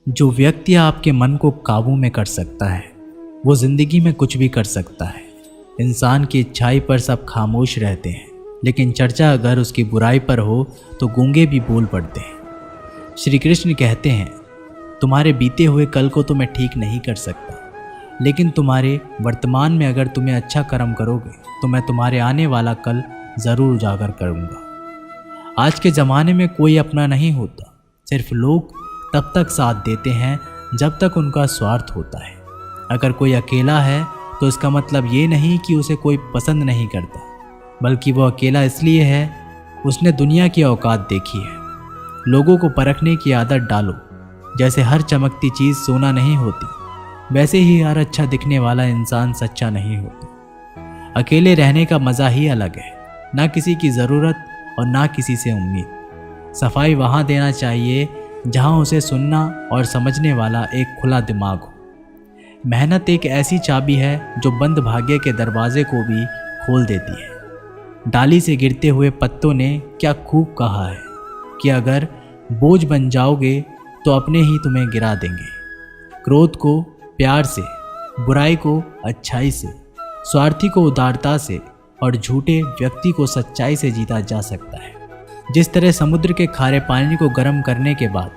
जो व्यक्ति आपके मन को काबू में कर सकता है वो जिंदगी में कुछ भी कर सकता है। इंसान की इच्छाई पर सब खामोश रहते हैं, लेकिन चर्चा अगर उसकी बुराई पर हो तो गूंगे भी बोल पड़ते हैं। श्री कृष्ण कहते हैं, तुम्हारे बीते हुए कल को तो मैं ठीक नहीं कर सकता, लेकिन तुम्हारे वर्तमान में अगर तुम्हें अच्छा कर्म करोगे तो मैं तुम्हारे आने वाला कल ज़रूर उजागर करूँगा। आज के ज़माने में कोई अपना नहीं होता, सिर्फ लोग तब तक साथ देते हैं जब तक उनका स्वार्थ होता है। अगर कोई अकेला है तो इसका मतलब ये नहीं कि उसे कोई पसंद नहीं करता, बल्कि वो अकेला इसलिए है उसने दुनिया की औकात देखी है। लोगों को परखने की आदत डालो। जैसे हर चमकती चीज़ सोना नहीं होती, वैसे ही हर अच्छा दिखने वाला इंसान सच्चा नहीं होता। अकेले रहने का मज़ा ही अलग है, ना किसी की ज़रूरत और ना किसी से उम्मीद। सफाई वहाँ देना चाहिए जहाँ उसे सुनना और समझने वाला एक खुला दिमाग हो। मेहनत एक ऐसी चाबी है जो बंद भाग्य के दरवाजे को भी खोल देती है। डाली से गिरते हुए पत्तों ने क्या खूब कहा है कि अगर बोझ बन जाओगे तो अपने ही तुम्हें गिरा देंगे। क्रोध को प्यार से, बुराई को अच्छाई से, स्वार्थी को उदारता से और झूठे व्यक्ति को सच्चाई से जीता जा सकता है। जिस तरह समुद्र के खारे पानी को गर्म करने के बाद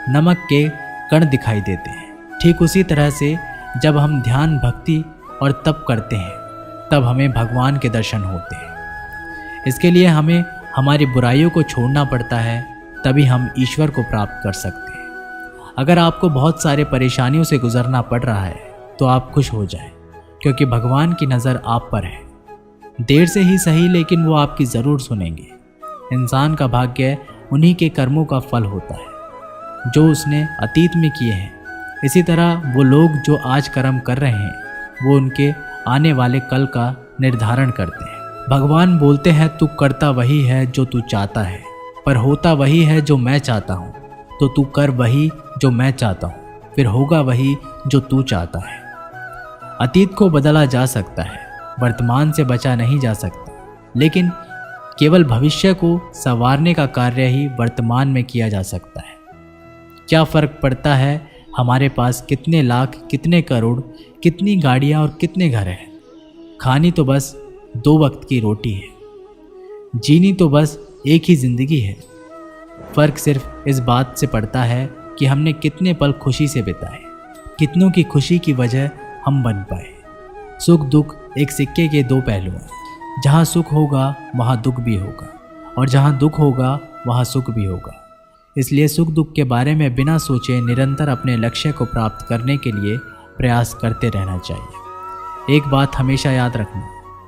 नमक के कण दिखाई देते हैं, ठीक उसी तरह से जब हम ध्यान, भक्ति और तप करते हैं तब हमें भगवान के दर्शन होते हैं। इसके लिए हमें हमारी बुराइयों को छोड़ना पड़ता है, तभी हम ईश्वर को प्राप्त कर सकते हैं। अगर आपको बहुत सारे परेशानियों से गुजरना पड़ रहा है तो आप खुश हो जाएं, क्योंकि भगवान की नज़र आप पर है। देर से ही सही, लेकिन वो आपकी ज़रूर सुनेंगे। इंसान का भाग्य उन्हीं के कर्मों का फल होता है जो उसने अतीत में किए हैं। इसी तरह वो लोग जो आज कर्म कर रहे हैं वो उनके आने वाले कल का निर्धारण करते हैं। भगवान बोलते हैं, तू करता वही है जो तू चाहता है, पर होता वही है जो मैं चाहता हूँ। तो तू कर वही जो मैं चाहता हूँ, फिर होगा वही जो तू चाहता है। अतीत को बदला जा सकता है, वर्तमान से बचा नहीं जा सकता, लेकिन केवल भविष्य को संवारने का कार्य ही वर्तमान में किया जा सकता है। क्या फ़र्क पड़ता है हमारे पास कितने लाख, कितने करोड़, कितनी गाड़ियाँ और कितने घर हैं। खानी तो बस 2 वक्त की रोटी है, जीनी तो बस एक ही ज़िंदगी है। फ़र्क सिर्फ इस बात से पड़ता है कि हमने कितने पल खुशी से बिताए, कितनों की खुशी की वजह हम बन पाए। सुख दुख एक सिक्के के 2 पहलू हैं। जहाँ सुख होगा वहाँ दुख भी होगा, और जहाँ दुख होगा वहाँ सुख भी होगा। इसलिए सुख दुख के बारे में बिना सोचे निरंतर अपने लक्ष्य को प्राप्त करने के लिए प्रयास करते रहना चाहिए। एक बात हमेशा याद रखना,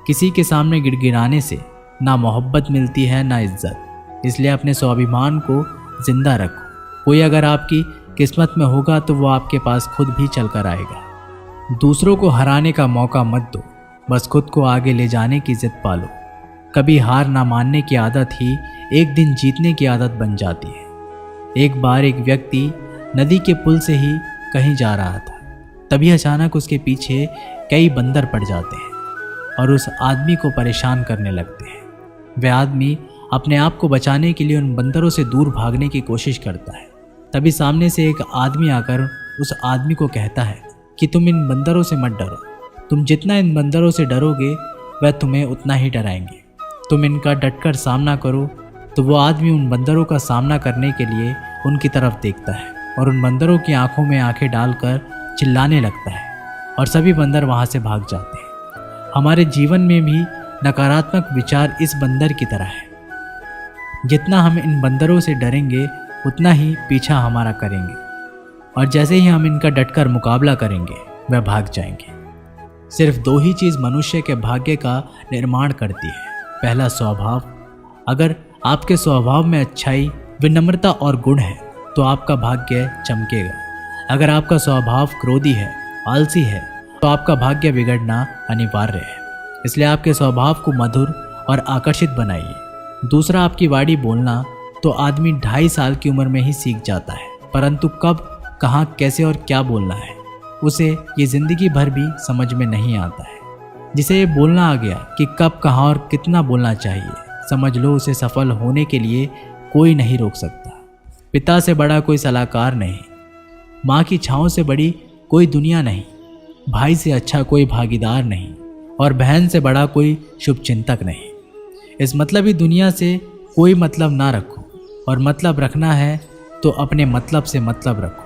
किसी के सामने गिड़गिड़ाने से ना मोहब्बत मिलती है ना इज्जत। इसलिए अपने स्वाभिमान को जिंदा रखो। कोई अगर आपकी किस्मत में होगा तो वो आपके पास खुद भी चल कर आएगा। दूसरों को हराने का मौका मत दो, बस खुद को आगे ले जाने की जिद पालो। कभी हार ना मानने की आदत ही एक दिन जीतने की आदत बन जाती है। एक बार एक व्यक्ति नदी के पुल से ही कहीं जा रहा था, तभी अचानक उसके पीछे कई बंदर पड़ जाते हैं और उस आदमी को परेशान करने लगते हैं। वह आदमी अपने आप को बचाने के लिए उन बंदरों से दूर भागने की कोशिश करता है। तभी सामने से एक आदमी आकर उस आदमी को कहता है कि तुम इन बंदरों से मत डरो, तुम जितना इन बंदरों से डरोगे वह तुम्हें उतना ही डराएंगे। तुम इनका डटकर सामना करो। तो वो आदमी उन बंदरों का सामना करने के लिए उनकी तरफ देखता है और उन बंदरों की आंखों में आंखें डालकर चिल्लाने लगता है, और सभी बंदर वहाँ से भाग जाते हैं। हमारे जीवन में भी नकारात्मक विचार इस बंदर की तरह है। जितना हम इन बंदरों से डरेंगे उतना ही पीछा हमारा करेंगे, और जैसे ही हम इनका डटकर मुकाबला करेंगे वह भाग जाएंगे। सिर्फ 2 ही चीज़ मनुष्य के भाग्य का निर्माण करती है। पहला, स्वभाव। अगर आपके स्वभाव में अच्छाई, विनम्रता और गुण है तो आपका भाग्य चमकेगा। अगर आपका स्वभाव क्रोधी है, आलसी है, तो आपका भाग्य बिगड़ना अनिवार्य है। इसलिए आपके स्वभाव को मधुर और आकर्षित बनाइए। दूसरा, आपकी वाणी बोलना तो आदमी 2.5 साल की उम्र में ही सीख जाता है, परंतु कब, कहाँ, कैसे और क्या बोलना है उसे ये ज़िंदगी भर भी समझ में नहीं आता है। जिसे ये बोलना आ गया कि कब, कहाँ और कितना बोलना चाहिए, समझ लो उसे सफल होने के लिए कोई नहीं रोक सकता। पिता से बड़ा कोई सलाहकार नहीं, माँ की छाँव से बड़ी कोई दुनिया नहीं, भाई से अच्छा कोई भागीदार नहीं, और बहन से बड़ा कोई शुभचिंतक नहीं। इस मतलबी दुनिया से कोई मतलब ना रखो, और मतलब रखना है तो अपने मतलब से मतलब रखो।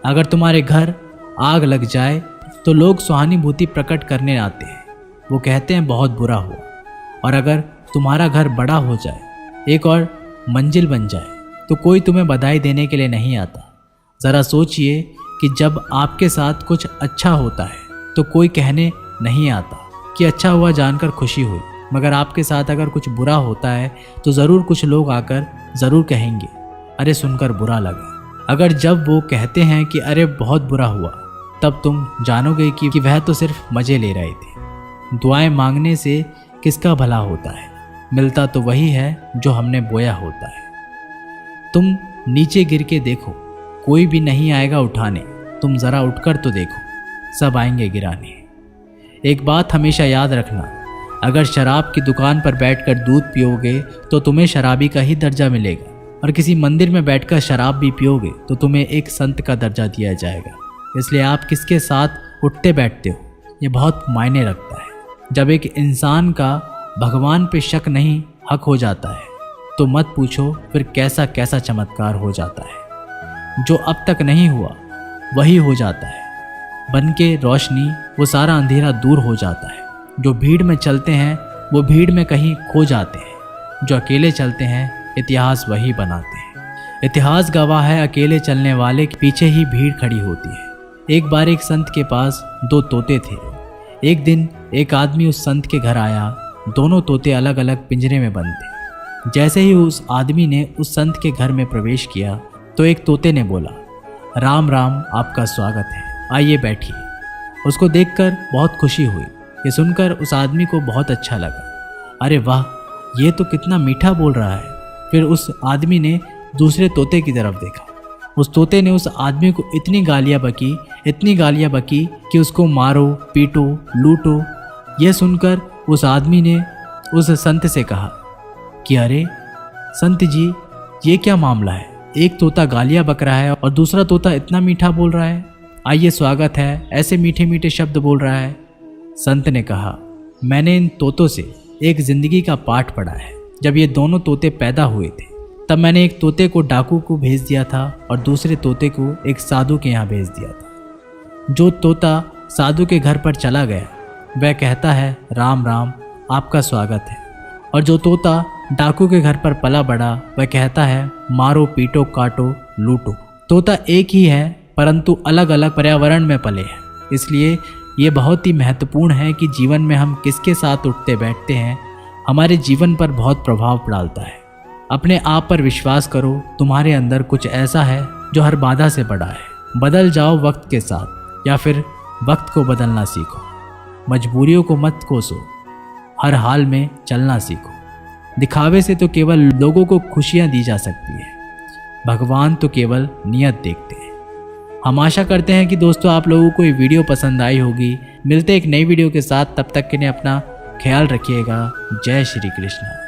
अगर तुम्हारे घर आग लग जाए तो लोग सहानुभूति प्रकट करने आते हैं, वो कहते हैं बहुत बुरा हुआ। और अगर तुम्हारा घर बड़ा हो जाए, एक और मंजिल बन जाए, तो कोई तुम्हें बधाई देने के लिए नहीं आता। ज़रा सोचिए कि जब आपके साथ कुछ अच्छा होता है तो कोई कहने नहीं आता कि अच्छा हुआ जानकर खुशी हुई, मगर आपके साथ अगर कुछ बुरा होता है तो ज़रूर कुछ लोग आकर ज़रूर कहेंगे अरे सुनकर बुरा लगा। अगर जब वो कहते हैं कि अरे बहुत बुरा हुआ, तब तुम जानोगे कि वह तो सिर्फ मज़े ले रहे थे। दुआएं मांगने से किसका भला होता है, मिलता तो वही है जो हमने बोया होता है। तुम नीचे गिर के देखो, कोई भी नहीं आएगा उठाने, तुम ज़रा उठकर तो देखो, सब आएंगे गिराने। एक बात हमेशा याद रखना, अगर शराब की दुकान पर बैठकर दूध पियोगे तो तुम्हें शराबी का ही दर्जा मिलेगा, और किसी मंदिर में बैठकर शराब भी पियोगे तो तुम्हें एक संत का दर्जा दिया जाएगा। इसलिए आप किसके साथ उठते बैठते हो ये बहुत मायने रखता है। जब एक इंसान का भगवान पे शक नहीं हक हो जाता है तो मत पूछो फिर कैसा कैसा चमत्कार हो जाता है। जो अब तक नहीं हुआ वही हो जाता है, बन के रोशनी वो सारा अंधेरा दूर हो जाता है। जो भीड़ में चलते हैं वो भीड़ में कहीं खो जाते हैं, जो अकेले चलते हैं इतिहास वही बनाते हैं। इतिहास गवाह है अकेले चलने वाले के पीछे ही भीड़ खड़ी होती है। एक बार एक संत के पास 2 तोते थे। एक दिन एक आदमी उस संत के घर आया, दोनों तोते अलग अलग पिंजरे में बंद थे। जैसे ही उस आदमी ने उस संत के घर में प्रवेश किया तो एक तोते ने बोला, राम राम, आपका स्वागत है, आइए बैठिए। उसको देखकर बहुत खुशी हुई। ये सुनकर उस आदमी को बहुत अच्छा लगा। अरे वाह, ये तो कितना मीठा बोल रहा है। फिर उस आदमी ने दूसरे तोते की तरफ देखा। उस तोते ने उस आदमी को इतनी गालियाँ बकी कि उसको मारो, पीटो, लूटो। यह सुनकर उस आदमी ने उस संत से कहा कि अरे संत जी, ये क्या मामला है? एक तोता गालियाँ बक रहा है और दूसरा तोता इतना मीठा बोल रहा है, आइए स्वागत है, ऐसे मीठे मीठे शब्द बोल रहा है। संत ने कहा, मैंने इन तोतों से एक जिंदगी का पाठ पढ़ा है। जब ये दोनों तोते पैदा हुए थे तब मैंने एक तोते को डाकू को भेज दिया था और दूसरे तोते को एक साधु के यहाँ भेज दिया था। जो तोता साधु के घर पर चला गया वह कहता है राम राम, आपका स्वागत है, और जो तोता डाकू के घर पर पला बड़ा वह कहता है मारो, पीटो, काटो, लूटो। तोता एक ही है परंतु अलग अलग पर्यावरण में पले हैं। इसलिए ये बहुत ही महत्वपूर्ण है कि जीवन में हम किसके साथ उठते बैठते हैं हमारे जीवन पर बहुत प्रभाव डालता है। अपने आप पर विश्वास करो, तुम्हारे अंदर कुछ ऐसा है जो हर बाधा से बड़ा है। बदल जाओ वक्त के साथ, या फिर वक्त को बदलना सीखो। मजबूरियों को मत कोसो, हर हाल में चलना सीखो। दिखावे से तो केवल लोगों को खुशियां दी जा सकती है, भगवान तो केवल नियत देखते हैं। हम आशा करते हैं कि दोस्तों आप लोगों को ये वीडियो पसंद आई होगी। मिलते एक नई वीडियो के साथ, तब तक के लिए अपना ख्याल रखिएगा। जय श्री कृष्ण।